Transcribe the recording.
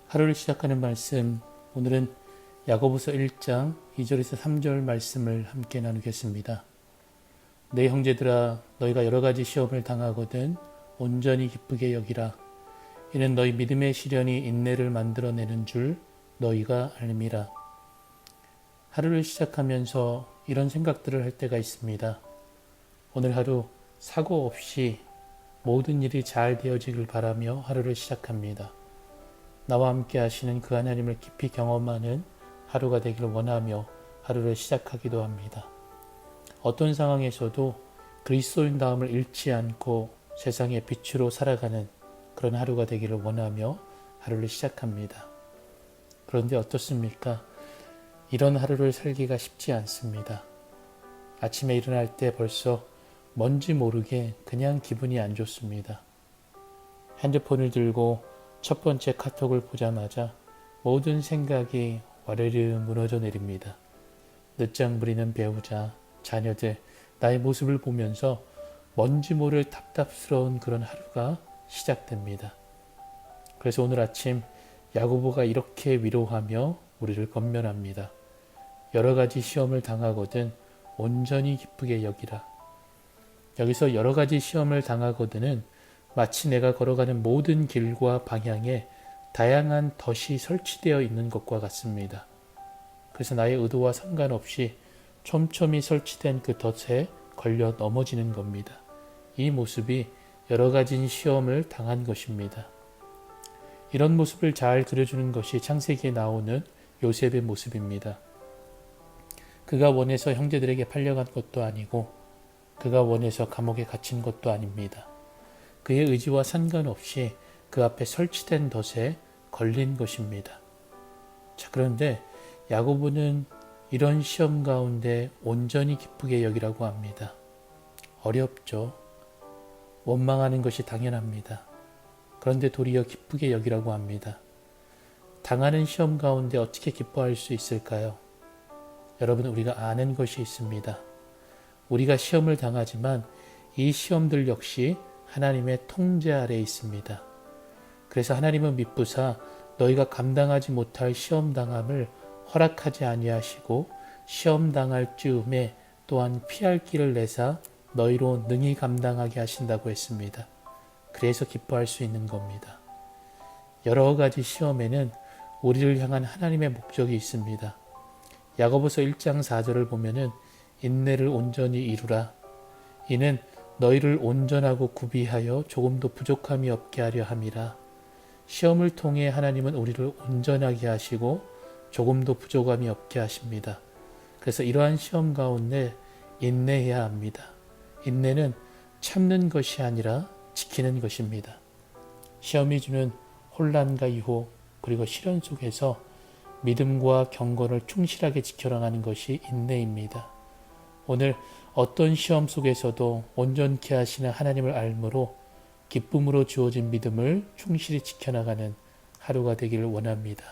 하루를 시작하는 말씀, 오늘은 야고보서 1장 2절에서 3절 말씀을 함께 나누겠습니다. 내 형제들아, 너희가 여러 가지 시험을 당하거든 온전히 기쁘게 여기라. 이는 너희 믿음의 시련이 인내를 만들어내는 줄 너희가 알미라. 하루를 시작하면서 이런 생각들을 할 때가 있습니다. 오늘 하루 사고 없이 모든 일이 잘 되어지길 바라며 하루를 시작합니다. 나와 함께 하시는 그 하나님을 깊이 경험하는 하루가 되기를 원하며 하루를 시작하기도 합니다. 어떤 상황에서도 그리스도인다움을 잃지 않고 세상의 빛으로 살아가는 그런 하루가 되기를 원하며 하루를 시작합니다. 그런데 어떻습니까? 이런 하루를 살기가 쉽지 않습니다. 아침에 일어날 때 벌써 뭔지 모르게 그냥 기분이 안 좋습니다. 핸드폰을 들고 첫 번째 카톡을 보자마자 모든 생각이 와르르 무너져 내립니다. 늦장 부리는 배우자, 자녀들, 나의 모습을 보면서 뭔지 모를 답답스러운 그런 하루가 시작됩니다. 그래서 오늘 아침 야고보가 이렇게 위로하며 우리를 권면합니다. 여러 가지 시험을 당하거든 온전히 기쁘게 여기라. 여기서 여러 가지 시험을 당하거든은 마치 내가 걸어가는 모든 길과 방향에 다양한 덫이 설치되어 있는 것과 같습니다. 그래서 나의 의도와 상관없이 촘촘히 설치된 그 덫에 걸려 넘어지는 겁니다. 이 모습이 여러 가지 시험을 당한 것입니다. 이런 모습을 잘 그려주는 것이 창세기에 나오는 요셉의 모습입니다. 그가 원해서 형제들에게 팔려간 것도 아니고 그가 원해서 감옥에 갇힌 것도 아닙니다. 그의 의지와 상관없이 그 앞에 설치된 덫에 걸린 것입니다. 자, 그런데 야고보는 이런 시험 가운데 온전히 기쁘게 여기라고 합니다. 어렵죠. 원망하는 것이 당연합니다. 그런데 도리어 기쁘게 여기라고 합니다. 당하는 시험 가운데 어떻게 기뻐할 수 있을까요? 여러분, 우리가 아는 것이 있습니다. 우리가 시험을 당하지만 이 시험들 역시 하나님의 통제 아래에 있습니다. 그래서 하나님은 미쁘사 너희가 감당하지 못할 시험당함을 허락하지 아니하시고 시험당할 즈음에 또한 피할 길을 내사 너희로 능히 감당하게 하신다고 했습니다. 그래서 기뻐할 수 있는 겁니다. 여러 가지 시험에는 우리를 향한 하나님의 목적이 있습니다. 야고보서 1장 4절을 보면은 인내를 온전히 이루라. 이는 너희를 온전하고 구비하여 조금도 부족함이 없게 하려 함이라. 시험을 통해 하나님은 우리를 온전하게 하시고 조금도 부족함이 없게 하십니다. 그래서 이러한 시험 가운데 인내해야 합니다. 인내는 참는 것이 아니라 지키는 것입니다. 시험이 주는 혼란과 유혹 그리고 시련 속에서 믿음과 경건을 충실하게 지켜나가는 것이 인내입니다. 오늘 어떤 시험 속에서도 온전케 하시는 하나님을 알므로 기쁨으로 주어진 믿음을 충실히 지켜나가는 하루가 되기를 원합니다.